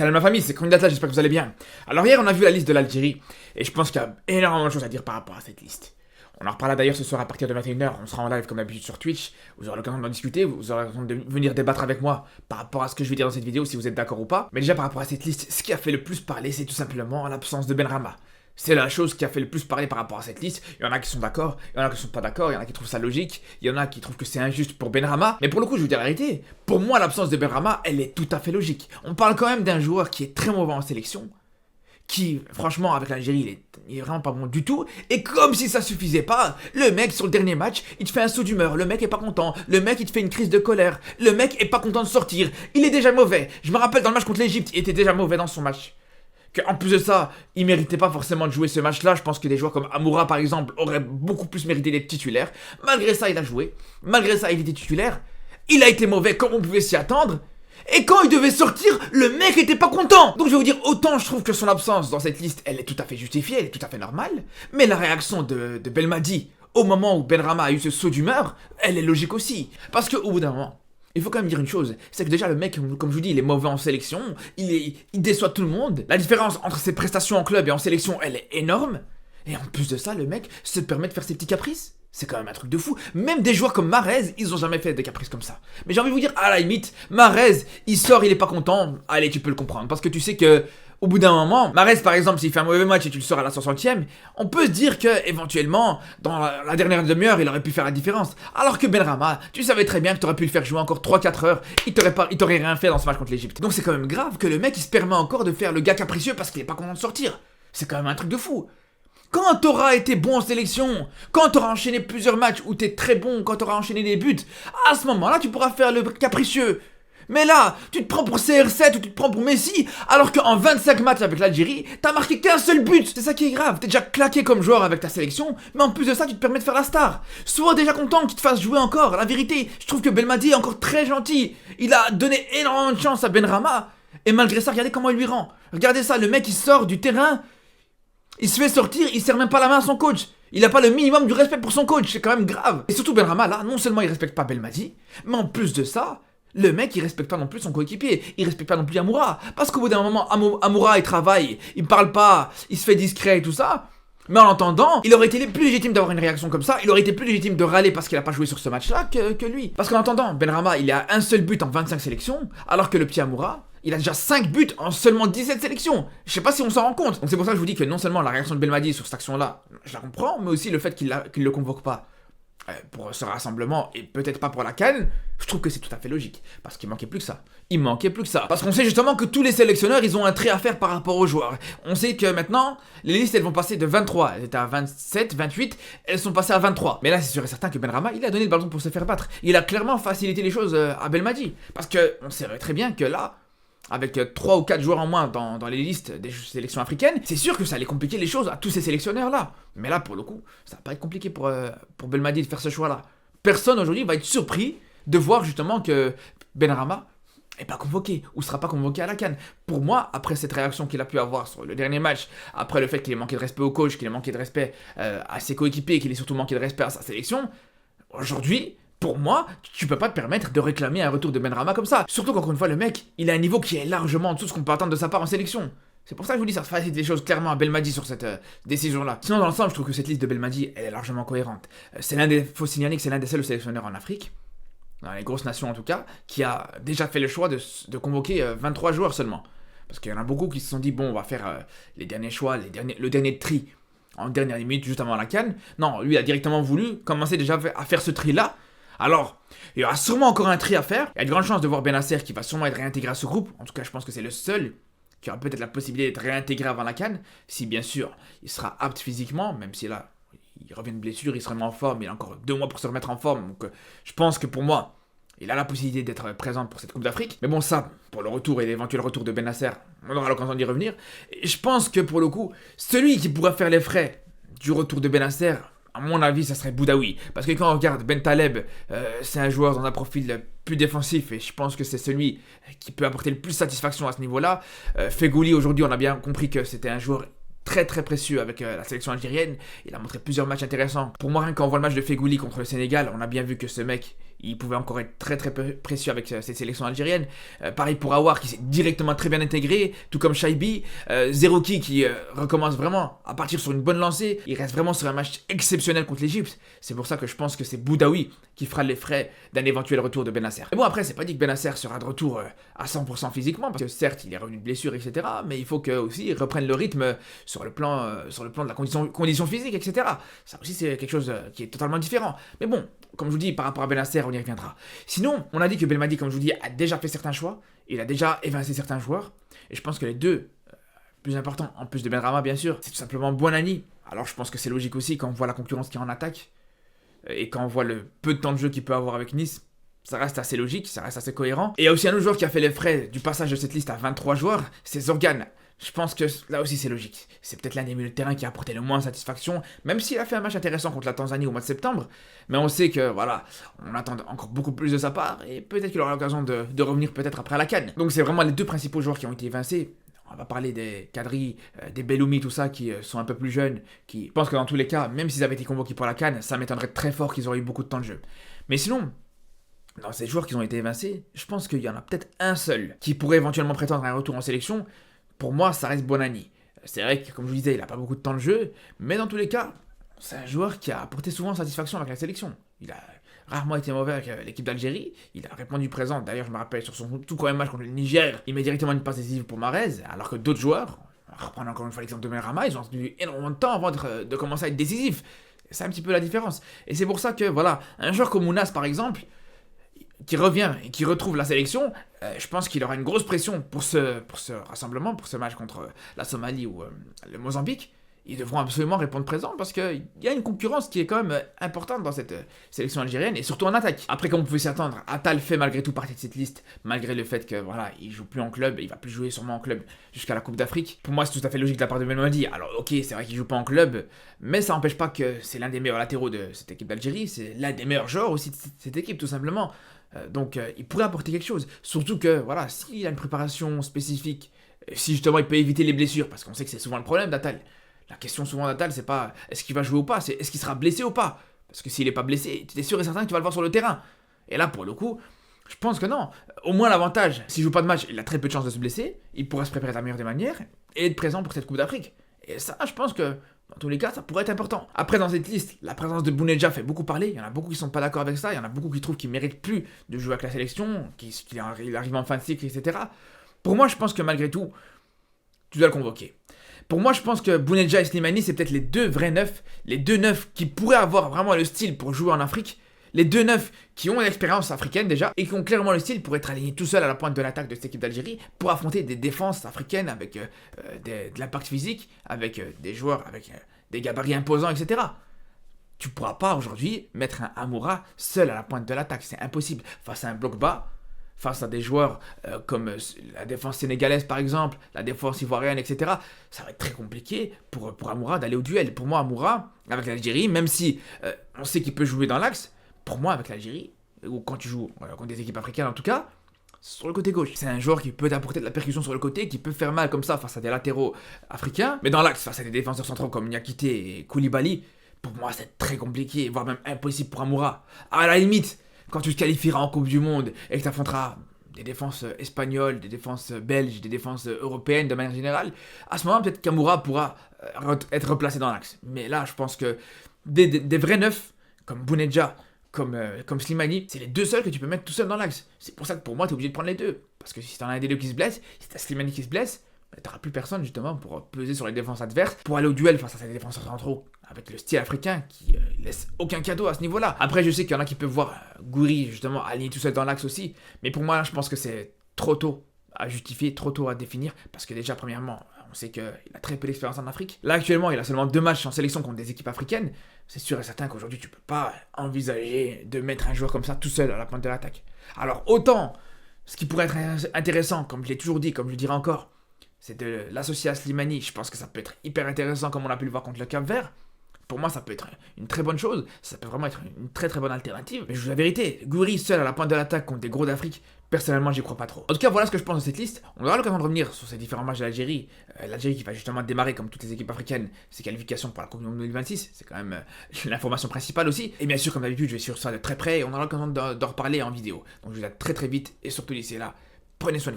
Salam ma famille, c'est Candidat, j'espère que vous allez bien. Alors hier on a vu la liste de l'Algérie, et je pense qu'il y a énormément de choses à dire par rapport à cette liste. On en reparlera d'ailleurs ce soir à partir de 21h, on sera en live comme d'habitude sur Twitch, vous aurez l'occasion d'en discuter, vous aurez l'occasion de venir débattre avec moi par rapport à ce que je vais dire dans cette vidéo, si vous êtes d'accord ou pas. Mais déjà par rapport à cette liste, ce qui a fait le plus parler, c'est tout simplement l'absence de Benrahma. C'est la chose qui a fait le plus parler par rapport à cette liste. Il y en a qui sont d'accord, il y en a qui sont pas d'accord, il y en a qui trouvent ça logique, il y en a qui trouvent que c'est injuste pour Benrahma. Mais pour le coup, je vous dis la vérité, pour moi, l'absence de Benrahma, elle est tout à fait logique. On parle quand même d'un joueur qui est très mauvais en sélection, qui, franchement, avec l'Algérie, il est vraiment pas bon du tout. Et comme si ça suffisait pas, le mec, sur le dernier match, il te fait un saut d'humeur, le mec est pas content, le mec, il te fait une crise de colère, le mec est pas content de sortir, il est déjà mauvais. Je me rappelle dans le match contre l'Égypte, il était déjà mauvais dans son match. En plus de ça, il méritait pas forcément de jouer ce match-là. Je pense que des joueurs comme Amoura, par exemple, auraient beaucoup plus mérité d'être titulaires. Malgré ça, il a joué. Malgré ça, il était titulaire. Il a été mauvais comme on pouvait s'y attendre. Et quand il devait sortir, le mec était pas content. Donc je vais vous dire, autant je trouve que son absence dans cette liste, elle est tout à fait justifiée, elle est tout à fait normale. Mais la réaction de Belmadi, au moment où Benrahma a eu ce saut d'humeur, elle est logique aussi. Parce qu'au bout d'un moment, il faut quand même dire une chose, c'est que déjà le mec, comme je vous dis, il est mauvais en sélection, il déçoit tout le monde. La différence entre ses prestations en club et en sélection, elle est énorme. Et en plus de ça, le mec se permet de faire ses petits caprices. C'est quand même un truc de fou. Même des joueurs comme Mahrez, ils ont jamais fait des caprices comme ça. Mais j'ai envie de vous dire, à la limite, Mahrez, il sort, il est pas content. Allez, tu peux le comprendre. Parce que tu sais que, au bout d'un moment, Mahrez par exemple, s'il fait un mauvais match et tu le sors à la 60e, on peut se dire que, éventuellement, dans la dernière demi-heure, il aurait pu faire la différence. Alors que Benrahma, tu savais très bien que tu aurais pu le faire jouer encore 3-4 heures, il t'aurait rien fait dans ce match contre l'Égypte. Donc c'est quand même grave que le mec, il se permet encore de faire le gars capricieux parce qu'il est pas content de sortir. C'est quand même un truc de fou. Quand t'auras été bon en sélection, quand t'auras enchaîné plusieurs matchs où t'es très bon, quand t'auras enchaîné des buts, à ce moment-là, tu pourras faire le capricieux. Mais là, tu te prends pour CR7 ou tu te prends pour Messi, alors qu'en 25 matchs avec l'Algérie, t'as marqué qu'un seul but. C'est ça qui est grave, t'es déjà claqué comme joueur avec ta sélection, mais en plus de ça, tu te permets de faire la star. Sois déjà content qu'il te fasse jouer encore. La vérité, je trouve que Belmadi est encore très gentil. Il a donné énormément de chance à Benrahma, et malgré ça, regardez comment il lui rend. Regardez ça, le mec il sort du terrain, il se fait sortir, il serre même pas la main à son coach. Il a pas le minimum du respect pour son coach, c'est quand même grave. Et surtout Benrahma, là, non seulement il respecte pas Belmadi, mais en plus de ça, le mec il respecte pas non plus son coéquipier, il respecte pas non plus Amoura. Parce qu'au bout d'un moment, Amoura il travaille, il parle pas, il se fait discret et tout ça. Mais en entendant, il aurait été plus légitime d'avoir une réaction comme ça, il aurait été plus légitime de râler parce qu'il a pas joué sur ce match-là que lui. Parce qu'en entendant, Benrahma il a un seul but en 25 sélections, alors que le petit Amoura, il a déjà 5 buts en seulement 17 sélections. Je sais pas si on s'en rend compte. Donc c'est pour ça que je vous dis que non seulement la réaction de Belmadi sur cette action-là, je la comprends, mais aussi le fait qu'il le convoque pas pour ce rassemblement et peut-être pas pour la CAN, je trouve que c'est tout à fait logique. Parce qu'il manquait plus que ça. Il manquait plus que ça. Parce qu'on sait justement que tous les sélectionneurs, ils ont un trait à faire par rapport aux joueurs. On sait que maintenant, les listes, elles vont passer de 23. Elles étaient à 27, 28, elles sont passées à 23. Mais là, c'est sûr et certain que Benrahma, il a donné le ballon pour se faire battre. Il a clairement facilité les choses à Belmadi. Parce que on sait très bien que là, avec 3 ou 4 joueurs en moins dans les listes des sélections africaines, c'est sûr que ça allait compliquer les choses à tous ces sélectionneurs-là. Mais là, pour le coup, ça va pas être compliqué pour Belmadi de faire ce choix-là. Personne aujourd'hui va être surpris de voir justement que Benrahma n'est pas convoqué, ou sera pas convoqué à la CAN. Pour moi, après cette réaction qu'il a pu avoir sur le dernier match, après le fait qu'il ait manqué de respect au coach, qu'il ait manqué de respect à ses coéquipiers, qu'il ait surtout manqué de respect à sa sélection, aujourd'hui, pour moi, tu peux pas te permettre de réclamer un retour de Benrahma comme ça. Surtout qu'encore une fois, le mec, il a un niveau qui est largement en dessous de ce qu'on peut attendre de sa part en sélection. C'est pour ça que je vous dis, ça facilite les choses clairement à Belmadi sur cette décision-là. Sinon, dans l'ensemble, je trouve que cette liste de Belmadi, elle est largement cohérente. Faut signaler que c'est l'un des seuls sélectionneurs en Afrique, dans les grosses nations en tout cas, qui a déjà fait le choix de convoquer 23 joueurs seulement. Parce qu'il y en a beaucoup qui se sont dit, bon, on va faire les derniers choix, le dernier tri en dernière minute, juste avant la CAN. Non, lui a directement voulu commencer déjà à faire ce tri-là. Alors, il y aura sûrement encore un tri à faire. Il y a de grandes chances de voir Bennacer qui va sûrement être réintégré à ce groupe. En tout cas, je pense que c'est le seul qui aura peut-être la possibilité d'être réintégré avant la CAN. Si bien sûr, il sera apte physiquement, même si là, il revient de blessure, il sera en forme, il a encore 2 mois pour se remettre en forme. Donc, je pense que pour moi, il a la possibilité d'être présent pour cette Coupe d'Afrique. Mais bon, ça, pour le retour et l'éventuel retour de Bennacer, on aura l'occasion d'y revenir. Et je pense que pour le coup, celui qui pourra faire les frais du retour de Bennacer, à mon avis, ça serait Boudaoui. Parce que quand on regarde Bentaleb, c'est un joueur dans un profil plus défensif et je pense que c'est celui qui peut apporter le plus satisfaction à ce niveau-là. Fegouli, aujourd'hui, on a bien compris que c'était un joueur très très précieux avec la sélection algérienne. Il a montré plusieurs matchs intéressants. Pour moi, rien quand on voit le match de Fegouli contre le Sénégal, on a bien vu que ce mec, il pouvait encore être très très précieux avec cette sélection algérienne. Pareil pour Aouar qui s'est directement très bien intégré, tout comme Shaibi. Zerouki qui recommence vraiment à partir sur une bonne lancée. Il reste vraiment sur un match exceptionnel contre l'Égypte. C'est pour ça que je pense que c'est Boudaoui qui fera les frais d'un éventuel retour de Benasser. Mais bon, après, c'est pas dit que Benasser sera de retour à 100% physiquement, parce que certes, il est revenu de blessure, etc. Mais il faut que aussi il reprenne le rythme sur le plan de la condition physique, etc. Ça aussi, c'est quelque chose qui est totalement différent. Mais bon, comme je vous dis, par rapport à Benasser, on y reviendra. Sinon, on a dit que Belmadi, comme je vous dis, a déjà fait certains choix. Il a déjà évincé certains joueurs. Et je pense que les deux plus importants, en plus de Benrahma, bien sûr, c'est tout simplement Bouanani. Alors je pense que c'est logique aussi quand on voit la concurrence qui est en attaque. Et quand on voit le peu de temps de jeu qu'il peut avoir avec Nice, ça reste assez logique, ça reste assez cohérent. Et il y a aussi un autre joueur qui a fait les frais du passage de cette liste à 23 joueurs, c'est Zorgan. Je pense que là aussi c'est logique. C'est peut-être l'un des milieux de terrain qui a apporté le moins de satisfaction, même s'il a fait un match intéressant contre la Tanzanie au mois de septembre. Mais on sait que voilà, on attend encore beaucoup plus de sa part, et peut-être qu'il aura l'occasion de revenir peut-être après à la CAN. Donc c'est vraiment les deux principaux joueurs qui ont été évincés. On va parler des Kadri, des Belloumi, tout ça, qui sont un peu plus jeunes, qui je pense que dans tous les cas, même s'ils avaient été convoqués pour la CAN, ça m'étonnerait très fort qu'ils auraient eu beaucoup de temps de jeu. Mais sinon, dans ces joueurs qui ont été évincés, je pense qu'il y en a peut-être un seul qui pourrait éventuellement prétendre à un retour en sélection. Pour moi, ça reste Bouanani. C'est vrai que, comme je vous disais, il n'a pas beaucoup de temps de jeu, mais dans tous les cas, c'est un joueur qui a apporté souvent satisfaction avec la sélection. Il a rarement été mauvais avec l'équipe d'Algérie, il a répondu présent. D'ailleurs, je me rappelle sur son tout premier match contre le Niger, il met directement une passe décisive pour Mahrez, alors que d'autres joueurs, on va reprendre encore une fois l'exemple de Benrahma, ils ont tenu énormément de temps avant de commencer à être décisifs. C'est un petit peu la différence. Et c'est pour ça que, voilà, un joueur comme Mounas, par exemple, qui revient et qui retrouve la sélection, je pense qu'il aura une grosse pression pour ce rassemblement, pour ce match contre la Somalie ou le Mozambique. Ils devront absolument répondre présent parce qu'il y a une concurrence qui est quand même importante dans cette sélection algérienne et surtout en attaque. Après, comme vous pouvez s'y attendre, Attal fait malgré tout partie de cette liste, malgré le fait que voilà, il joue plus en club, il va plus jouer sûrement en club jusqu'à la Coupe d'Afrique. Pour moi, c'est tout à fait logique de la part de Belmadi. Alors ok, c'est vrai qu'il joue pas en club, mais ça n'empêche pas que c'est l'un des meilleurs latéraux de cette équipe d'Algérie, c'est l'un des meilleurs joueurs aussi de cette équipe tout simplement. Donc il pourrait apporter quelque chose. Surtout que voilà, s'il a une préparation spécifique, si justement il peut éviter les blessures, parce qu'on sait que c'est souvent le problème d'Attal. La question souvent d'Attal, c'est pas est-ce qu'il va jouer ou pas, c'est est-ce qu'il sera blessé ou pas. Parce que s'il n'est pas blessé, tu es sûr et certain que tu vas le voir sur le terrain. Et là, pour le coup, je pense que non. Au moins l'avantage, s'il joue pas de match, il a très peu de chances de se blesser, il pourra se préparer de la meilleure des manières et être présent pour cette Coupe d'Afrique. Et ça, je pense que dans tous les cas, ça pourrait être important. Après, dans cette liste, la présence de Bounedjah fait beaucoup parler. Il y en a beaucoup qui sont pas d'accord avec ça. Il y en a beaucoup qui trouvent qu'il mérite plus de jouer avec la sélection, qu'il arrive en fin de cycle, etc. Pour moi, je pense que malgré tout, tu dois le convoquer. Pour moi, je pense que Bounedjah et Slimani, c'est peut-être les deux vrais neufs, les deux neufs qui pourraient avoir vraiment le style pour jouer en Afrique, les deux neufs qui ont une expérience africaine déjà, et qui ont clairement le style pour être alignés tout seuls à la pointe de l'attaque de cette équipe d'Algérie, pour affronter des défenses africaines avec de l'impact physique, avec des joueurs, avec des gabarits imposants, etc. Tu ne pourras pas aujourd'hui mettre un Amoura seul à la pointe de l'attaque, c'est impossible. Face à un bloc bas, face à des joueurs comme la défense sénégalaise par exemple, la défense ivoirienne, etc. Ça va être très compliqué pour Amoura d'aller au duel. Pour moi, Amoura, avec l'Algérie, même si on sait qu'il peut jouer dans l'axe, pour moi, avec l'Algérie, ou quand tu joues contre des équipes africaines en tout cas, sur le côté gauche. C'est un joueur qui peut apporter de la percussion sur le côté, qui peut faire mal comme ça face à des latéraux africains, mais dans l'axe, face à des défenseurs centraux comme Niakité et Koulibaly, pour moi, c'est très compliqué, voire même impossible pour Amoura. À la limite, quand tu te qualifieras en Coupe du Monde et que tu affronteras des défenses espagnoles, des défenses belges, des défenses européennes de manière générale, à ce moment peut-être qu'Amoura pourra être replacé dans l'axe. Mais là, je pense que des vrais neufs, comme Bounedjah, comme Slimani, c'est les deux seuls que tu peux mettre tout seul dans l'axe. C'est pour ça que pour moi, tu es obligé de prendre les deux. Parce que si t'en as un des deux qui se blesse, si t'as Slimani qui se blesse, t'auras plus personne justement pour peser sur les défenses adverses, pour aller au duel face à ces défenseurs centraux, avec le style africain qui laisse aucun cadeau à ce niveau-là. Après, je sais qu'il y en a qui peuvent voir Gouiri justement aligné tout seul dans l'axe aussi, mais pour moi, je pense que c'est trop tôt à justifier, trop tôt à définir, parce que déjà, premièrement, on sait qu'il a très peu d'expérience en Afrique. Là, actuellement, il a seulement 2 matchs en sélection contre des équipes africaines. C'est sûr et certain qu'aujourd'hui, tu peux pas envisager de mettre un joueur comme ça tout seul à la pointe de l'attaque. Alors, autant, ce qui pourrait être intéressant, comme je l'ai toujours dit, comme je le dirai encore, c'est de l'associer à Slimani. Je pense que ça peut être hyper intéressant comme on a pu le voir contre le Cap-Vert. Pour moi, ça peut être une très bonne chose. Ça peut vraiment être une très très bonne alternative. Mais je vous dis la vérité, Gouiri seul à la pointe de l'attaque contre des gros d'Afrique, Personnellement, j'y crois pas trop. En tout cas, voilà ce que je pense de cette liste. On aura l'occasion de revenir sur ces différents matchs de l'Algérie. L'Algérie qui va justement démarrer, comme toutes les équipes africaines, ses qualifications pour la Coupe du Monde 2026. C'est quand même l'information principale aussi. Et bien sûr, comme d'habitude, je vais suivre ça de très près et on aura l'occasion d'en reparler en vidéo. Donc je vous dis à très très vite et surtout d'ici là, prenez soin de vous.